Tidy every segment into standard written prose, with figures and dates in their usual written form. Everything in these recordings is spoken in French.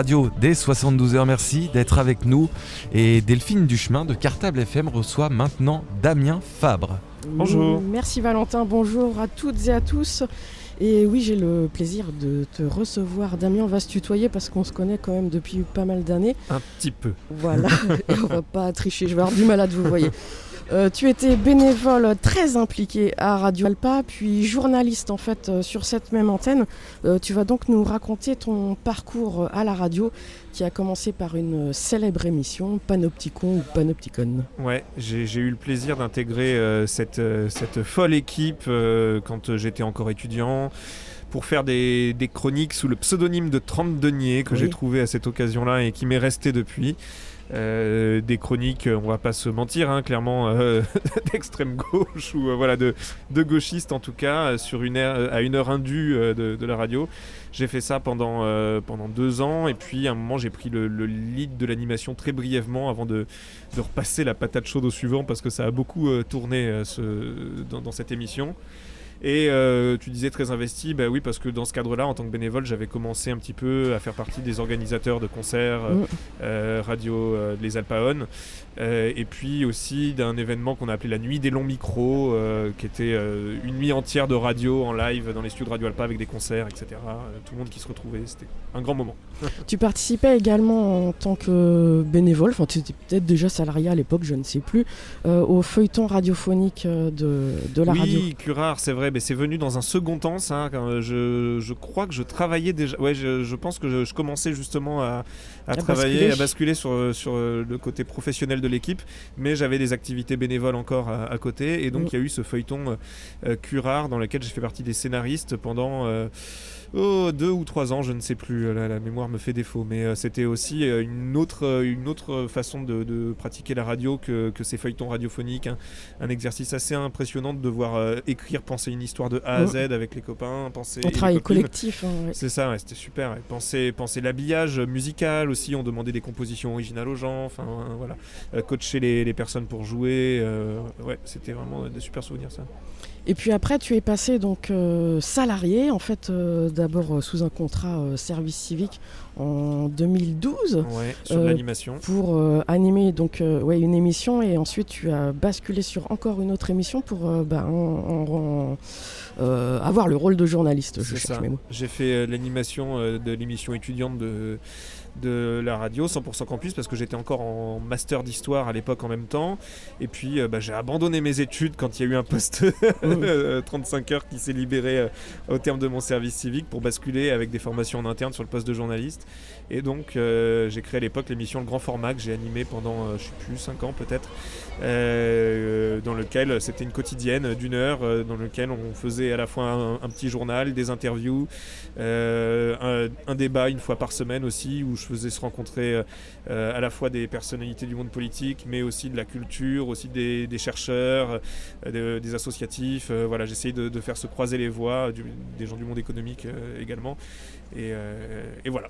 Radio des 72 heures, merci d'être avec nous. Et Delphine Duchemin de Cartable FM reçoit maintenant Damien Fabre. Bonjour. Merci Valentin, bonjour à toutes et à tous. Et oui, j'ai le plaisir de te recevoir. Damien, on va se tutoyer parce qu'on se connaît quand même depuis pas mal d'années. Un petit peu. Voilà, et on va pas tricher, je vais avoir du mal à te vous voyez. Tu étais bénévole très impliqué à Radio Alpa, puis journaliste en fait sur cette même antenne. Tu vas donc nous raconter ton parcours à la radio qui a commencé par une célèbre émission, Panopticon ou Panopticon. Ouais, j'ai eu le plaisir d'intégrer cette folle équipe quand j'étais encore étudiant pour faire des chroniques sous le pseudonyme de 30 deniers que j'ai trouvé à cette occasion-là et qui m'est resté depuis. Des chroniques, on va pas se mentir, hein, clairement d'extrême gauche ou voilà de gauchistes en tout cas, sur à une heure indue de la radio. J'ai fait ça pendant 2 ans et puis à un moment j'ai pris le lead de l'animation très brièvement avant de repasser la patate chaude au suivant parce que ça a beaucoup tourné dans cette émission. Et tu disais très investi, bah oui, parce que dans ce cadre-là, en tant que bénévole, j'avais commencé un petit peu à faire partie des organisateurs de concerts radio Les Alpaones, et puis aussi d'un événement qu'on a appelé la Nuit des longs micros, qui était une nuit entière de radio en live dans les studios de Radio Alpa avec des concerts, etc. Tout le monde qui se retrouvait, c'était un grand moment. Tu participais également en tant que bénévole, enfin tu étais peut-être déjà salarié à l'époque, je ne sais plus, au feuilleton radiophonique de la radio. Oui, Curare, c'est vrai. Mais c'est venu dans un second temps, ça. Quand je crois que je travaillais déjà. Ouais, je pense que je commençais justement à travailler, à basculer sur le côté professionnel de l'équipe. Mais j'avais des activités bénévoles encore à côté. Et donc, il y a eu ce feuilleton Curare dans lequel j'ai fait partie des scénaristes pendant 2 ou 3 ans, je ne sais plus. La mémoire me fait défaut. Mais c'était aussi une autre façon de pratiquer la radio que ces feuilletons radiophoniques. Hein. Un exercice assez impressionnant de devoir écrire, penser une histoire de A à Z avec les copains, penser un travail collectif. Ouais. C'est ça, ouais, c'était super. Ouais. Penser l'habillage musical aussi. On demandait des compositions originales aux gens. Enfin voilà, coacher les personnes pour jouer. Ouais, c'était vraiment des super souvenirs ça. Et puis après, tu es passé donc salarié, en fait, d'abord sous un contrat service civique en 2012. Ouais, sur l'animation. Pour animer donc une émission, et ensuite tu as basculé sur encore une autre émission pour avoir le rôle de journaliste. Je cherche mes mots. J'ai fait l'animation de l'émission étudiante de la radio 100% Campus parce que j'étais encore en master d'histoire à l'époque en même temps et puis j'ai abandonné mes études quand il y a eu un poste 35 heures qui s'est libéré au terme de mon service civique pour basculer avec des formations en interne sur le poste de journaliste et donc j'ai créé à l'époque l'émission Le Grand Format que j'ai animé pendant je sais plus 5 ans peut-être dans lequel c'était une quotidienne d'1 heure dans lequel on faisait à la fois un petit journal, des interviews, un débat une fois par semaine aussi où je faisais se rencontrer à la fois des personnalités du monde politique mais aussi de la culture, aussi des chercheurs, des associatifs. Voilà, j'essayais de faire se croiser les voix des gens du monde économique également. Et voilà.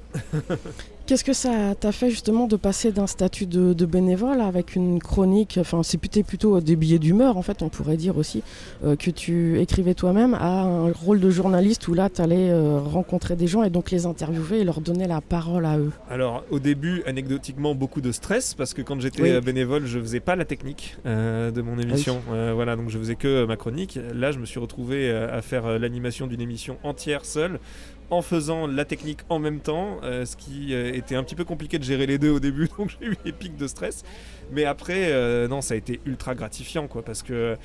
Qu'est-ce que ça t'a fait justement de passer d'un statut de bénévole avec une chronique, enfin c'est plutôt des billets d'humeur en fait, on pourrait dire aussi, que tu écrivais toi-même, à un rôle de journaliste où là tu allais rencontrer des gens et donc les interviewer et leur donner la parole à eux? Alors au début, anecdotiquement, beaucoup de stress parce que quand j'étais bénévole, je faisais pas la technique de mon émission. Voilà, donc je faisais que ma chronique. Là, je me suis retrouvé à faire l'animation d'une émission entière seule, en faisant la technique en même temps, ce qui était un petit peu compliqué de gérer les deux au début, donc j'ai eu des pics de stress. Mais après, non, ça a été ultra gratifiant, quoi, parce que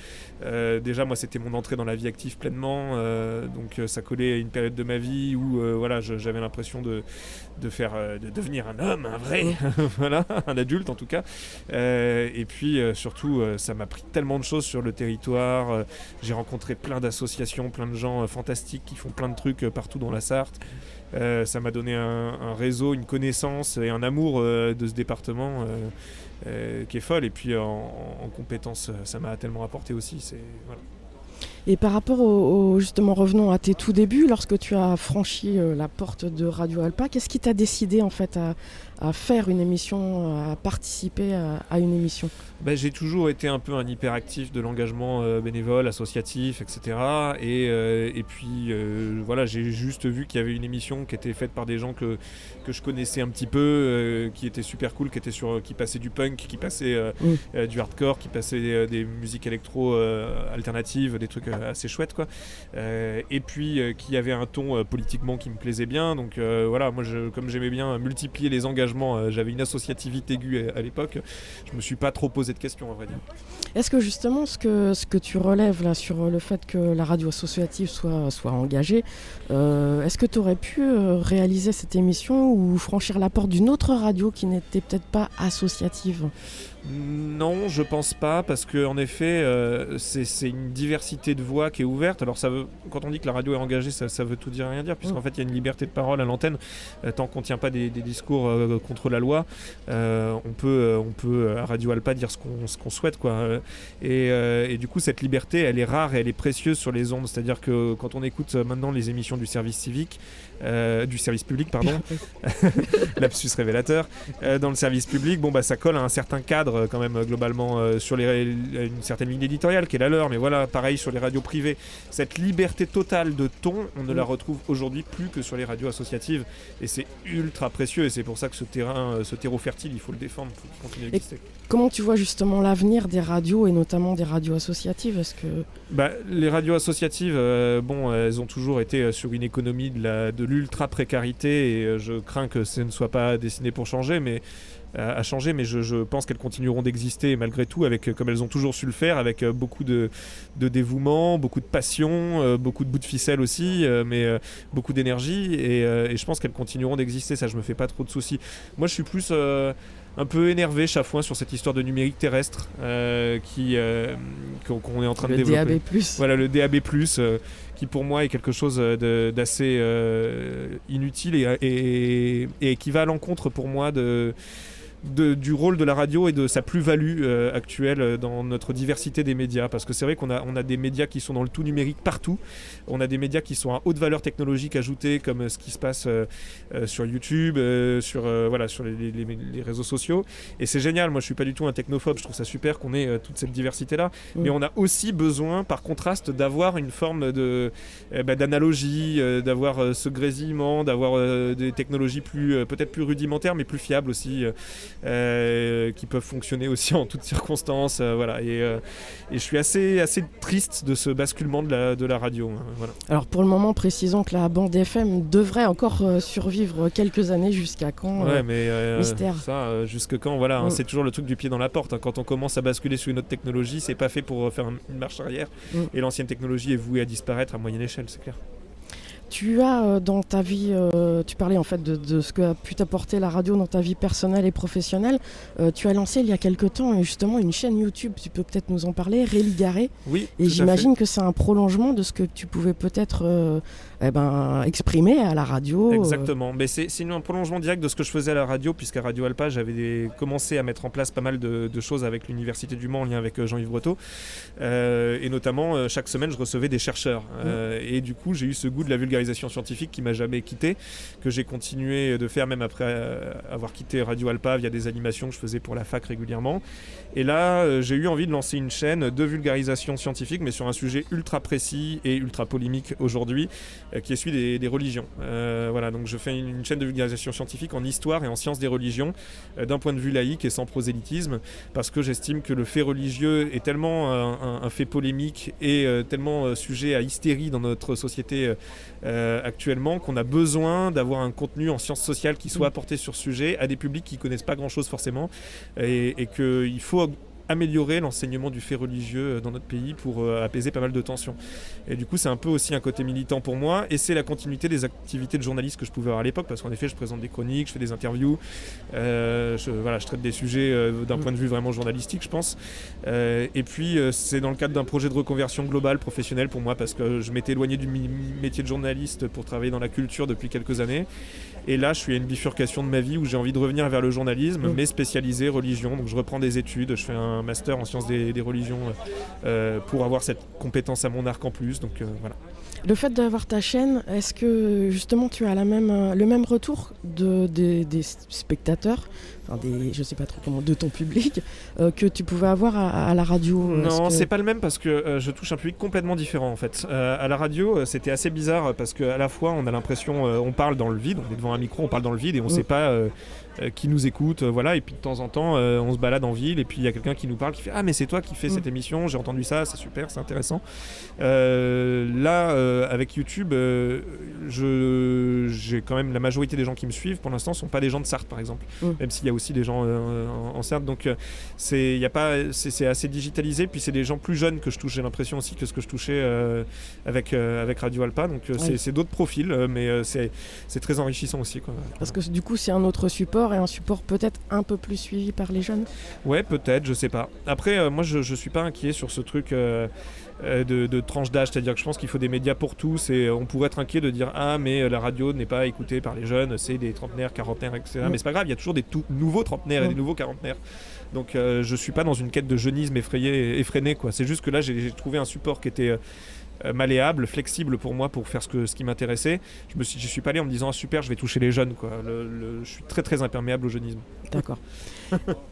déjà, moi, c'était mon entrée dans la vie active pleinement, donc ça collait à une période de ma vie où voilà, j'avais l'impression de devenir un homme, un vrai, voilà, un adulte en tout cas. Et puis surtout, ça m'a pris tellement de choses sur le territoire. J'ai rencontré plein d'associations, plein de gens fantastiques qui font plein de trucs partout dans la Sarthe. Ça m'a donné un réseau, une connaissance et un amour de ce département qui est folle. Et puis en compétences, ça m'a tellement apporté aussi. Voilà. Et par rapport justement, revenons à tes tout débuts, lorsque tu as franchi la porte de Radio Alpa, qu'est-ce qui t'a décidé en fait à faire une émission, à participer à une émission? J'ai toujours été un peu un hyperactif de l'engagement bénévole, associatif, etc. Et puis voilà, j'ai juste vu qu'il y avait une émission qui était faite par des gens que je connaissais un petit peu, qui était super cool, qui passait du punk, qui passait du hardcore, qui passait des musiques électro alternatives, des trucs assez chouettes, quoi. Et puis qui avait un ton politiquement qui me plaisait bien. Donc voilà, moi comme j'aimais bien multiplier les engagements, j'avais une associativité aiguë à l'époque. Je me suis pas trop posé de questions, à vrai dire. Est-ce que justement ce que tu relèves là sur le fait que la radio associative soit engagée, est-ce que tu aurais pu réaliser cette émission ou franchir la porte d'une autre radio qui n'était peut-être pas associative? Non, je pense pas, parce que en effet, c'est une diversité de voix qui est ouverte. Alors quand on dit que la radio est engagée, ça veut tout dire et rien dire, puisqu'en fait il y a une liberté de parole à l'antenne. Tant qu'on tient pas des discours contre la loi, on peut à Radio Alpa dire ce qu'on souhaite, quoi. Et du coup, cette liberté, elle est rare et elle est précieuse sur les ondes. C'est-à-dire que quand on écoute maintenant les émissions du service civique, du service public, pardon, lapsus révélateur, dans le service public, ça colle à un certain cadre quand même globalement sur une certaine ligne éditoriale qui est la leur, mais voilà, pareil sur les radios privées. Cette liberté totale de ton, on ne la retrouve aujourd'hui plus que sur les radios associatives, et c'est ultra précieux, et c'est pour ça que ce terreau fertile, il faut le défendre, il faut qu'il continue d'exister. Comment tu vois justement l'avenir des radios, et notamment des radios associatives? Est-ce que... les radios associatives, elles ont toujours été sur une économie de l'ultra précarité, et je crains que ce ne soit pas destiné pour changer, mais je pense qu'elles continueront d'exister malgré tout, comme elles ont toujours su le faire, avec beaucoup de dévouement, beaucoup de passion, beaucoup de bouts de ficelle aussi, mais beaucoup d'énergie, et je pense qu'elles continueront d'exister, ça je me fais pas trop de soucis. Moi je suis plus un peu énervé chaque fois sur cette histoire de numérique terrestre qu'on est en train de développer. DAB+. Voilà, le DAB+, qui pour moi est quelque chose d'assez inutile et qui va à l'encontre pour moi du rôle de la radio et de sa plus-value actuelle dans notre diversité des médias, parce que c'est vrai qu'on a des médias qui sont dans le tout numérique partout, on a des médias qui sont à haute valeur technologique ajoutée, comme ce qui se passe sur YouTube, sur les réseaux sociaux, et c'est génial. Moi je suis pas du tout un technophobe, je trouve ça super qu'on ait toute cette diversité là, mais on a aussi besoin par contraste d'avoir une forme d'analogie, d'avoir ce grésillement, d'avoir des technologies peut-être plus rudimentaires mais plus fiables aussi, qui peuvent fonctionner aussi en toutes circonstances, voilà. Et je suis assez triste de ce basculement de la radio, hein, voilà. Alors pour le moment, précisons que la bande FM devrait encore survivre quelques années. Jusqu'à quand? Ouais, mais mystère. Ça, jusque quand, voilà, hein, c'est toujours le truc du pied dans la porte, hein. Quand on commence à basculer sur une autre technologie, c'est pas fait pour faire une marche arrière, et l'ancienne technologie est vouée à disparaître à moyenne échelle, c'est clair. Tu as dans ta vie, tu parlais en fait de ce que a pu t'apporter la radio dans ta vie personnelle et professionnelle. Tu as lancé il y a quelque temps justement une chaîne YouTube, tu peux peut-être nous en parler, Réligaré. Oui. Et j'imagine que c'est un prolongement de ce que tu pouvais peut-être exprimer à la radio. Exactement, mais c'est un prolongement direct de ce que je faisais à la radio, puisqu'à Radio Alpa j'avais commencé à mettre en place pas mal de choses avec l'Université du Mans en lien avec Jean-Yves Breteau, et notamment chaque semaine je recevais des chercheurs, et du coup j'ai eu ce goût de la vulgarisation scientifique qui m'a jamais quitté, que j'ai continué de faire même après avoir quitté Radio Alpa via des animations que je faisais pour la fac régulièrement. Et là j'ai eu envie de lancer une chaîne de vulgarisation scientifique, mais sur un sujet ultra précis et ultra polémique aujourd'hui, qui est celui des religions. Voilà, donc je fais une chaîne de vulgarisation scientifique en histoire et en sciences des religions, d'un point de vue laïque et sans prosélytisme, parce que j'estime que le fait religieux est tellement un fait polémique et tellement sujet à hystérie dans notre société actuellement, qu'on a besoin d'avoir un contenu en sciences sociales qui soit apporté sur ce sujet à des publics qui connaissent pas grand chose forcément, et qu'il faut améliorer l'enseignement du fait religieux dans notre pays pour apaiser pas mal de tensions. Et du coup c'est un peu aussi un côté militant pour moi, et c'est la continuité des activités de journaliste que je pouvais avoir à l'époque, parce qu'en effet je présente des chroniques, je fais des interviews, je traite des sujets d'un point de vue vraiment journalistique, je pense, et puis c'est dans le cadre d'un projet de reconversion globale professionnelle pour moi, parce que je m'étais éloigné du métier de journaliste pour travailler dans la culture depuis quelques années, et là je suis à une bifurcation de ma vie où j'ai envie de revenir vers le journalisme, mais spécialisé religion. Donc je reprends des études, je fais un master en sciences des religions pour avoir cette compétence à mon arc en plus, donc voilà. Le fait d'avoir ta chaîne, est-ce que justement tu as le même retour des spectateurs, je sais pas trop comment, de ton public, que tu pouvais avoir à la radio? Non, c'est pas le même parce que je touche un public complètement différent en fait. À la radio, c'était assez bizarre parce qu'à la fois on a l'impression, on parle dans le vide, on est devant un micro, on parle dans le vide et on sait pas qui nous écoute, voilà. Et puis de temps en temps, on se balade en ville et puis il y a quelqu'un qui nous parle, qui fait « Ah mais c'est toi qui fais cette émission, j'ai entendu ça, c'est super, c'est intéressant ». Là, avec YouTube, j'ai quand même la majorité des gens qui me suivent pour l'instant sont pas des gens de Sarthe par exemple, même s'il y a aussi des gens en Sarthe, donc c'est assez digitalisé, puis c'est des gens plus jeunes que je touche, j'ai l'impression aussi, que ce que je touchais avec Radio Alpa, donc c'est d'autres profils, mais c'est très enrichissant aussi, quoi. Parce que du coup c'est un autre support, et un support peut-être un peu plus suivi par les jeunes. Ouais, peut-être, je sais pas. Après, moi je suis pas inquiet sur ce truc de tranche d'âge, c'est-à-dire que je pense qu'il faut des médias pour tous, et on pourrait être inquiet de dire ah mais la radio n'est pas écoutée par les jeunes, c'est des trentenaires, quarantenaires, etc. Mais c'est pas grave, il y a toujours des tout nouveaux trentenaires et des nouveaux quarantenaires. Donc je suis pas dans une quête de jeunisme effréné, quoi. C'est juste que là j'ai trouvé un support qui était malléable, flexible pour moi pour faire ce qui m'intéressait. Je suis pas allé en me disant ah super, je vais toucher les jeunes, quoi. Je suis très très imperméable au jeunisme. D'accord.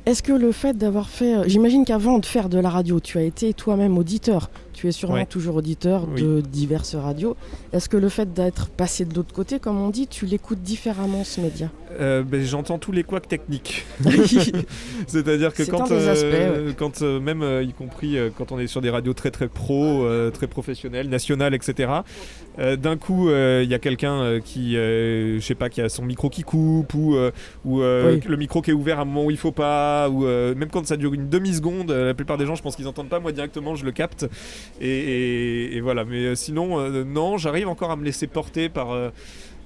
Est-ce que le fait d'avoir fait, j'imagine qu'avant de faire de la radio, tu as été toi-même auditeur. Tu es sûrement toujours auditeur de diverses radios. Est-ce que le fait d'être passé de l'autre côté, comme on dit, tu l'écoutes différemment, ce média? J'entends tous les couacs techniques. C'est-à-dire que quand même y compris quand on est sur des radios très très pro, très professionnelles, nationales, etc. D'un coup, il y a quelqu'un qui a son micro qui coupe ou le micro qui est ouvert à un moment où il faut pas, ou même quand ça dure une demi-seconde, la plupart des gens, je pense qu'ils entendent pas. Moi directement, je le capte et voilà. Mais sinon, non, j'arrive encore à me laisser porter par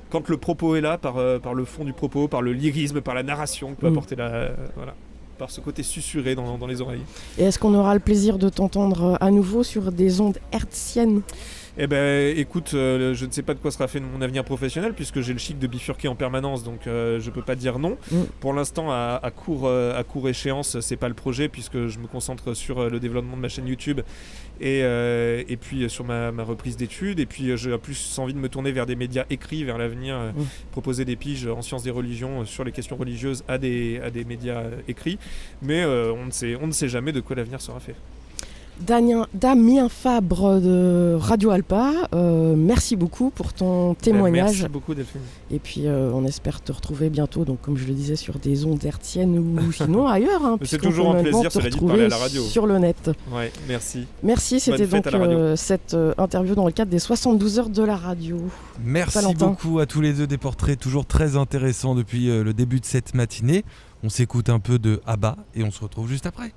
quand le propos est là, par le fond du propos, par le lyrisme, par la narration que peut apporter par ce côté susurré dans les oreilles. Et est-ce qu'on aura le plaisir de t'entendre à nouveau sur des ondes hertziennes? Eh ben, écoute, je ne sais pas de quoi sera fait mon avenir professionnel puisque j'ai le chic de bifurquer en permanence, donc je peux pas dire non. Pour l'instant, à court échéance, c'est pas le projet puisque je me concentre sur le développement de ma chaîne YouTube et puis sur ma reprise d'études. Et puis j'ai plus envie de me tourner vers des médias écrits, vers l'avenir, proposer des piges en sciences des religions sur les questions religieuses à des médias écrits. Mais on ne sait jamais de quoi l'avenir sera fait. Damien Fabre de Radio Alpa, merci beaucoup pour ton témoignage. Merci beaucoup Delphine. Et puis on espère te retrouver bientôt, donc comme je le disais, sur des ondes hertziennes ou sinon ailleurs. C'est toujours un plaisir, cela dit, de parler à la radio. Sur le net. Ouais, merci. Merci, c'était donc cette interview dans le cadre des 72 heures de la radio. Merci Valentin. beaucoup à tous les deux, des portraits toujours très intéressants depuis le début de cette matinée. On s'écoute un peu de ABBA et on se retrouve juste après.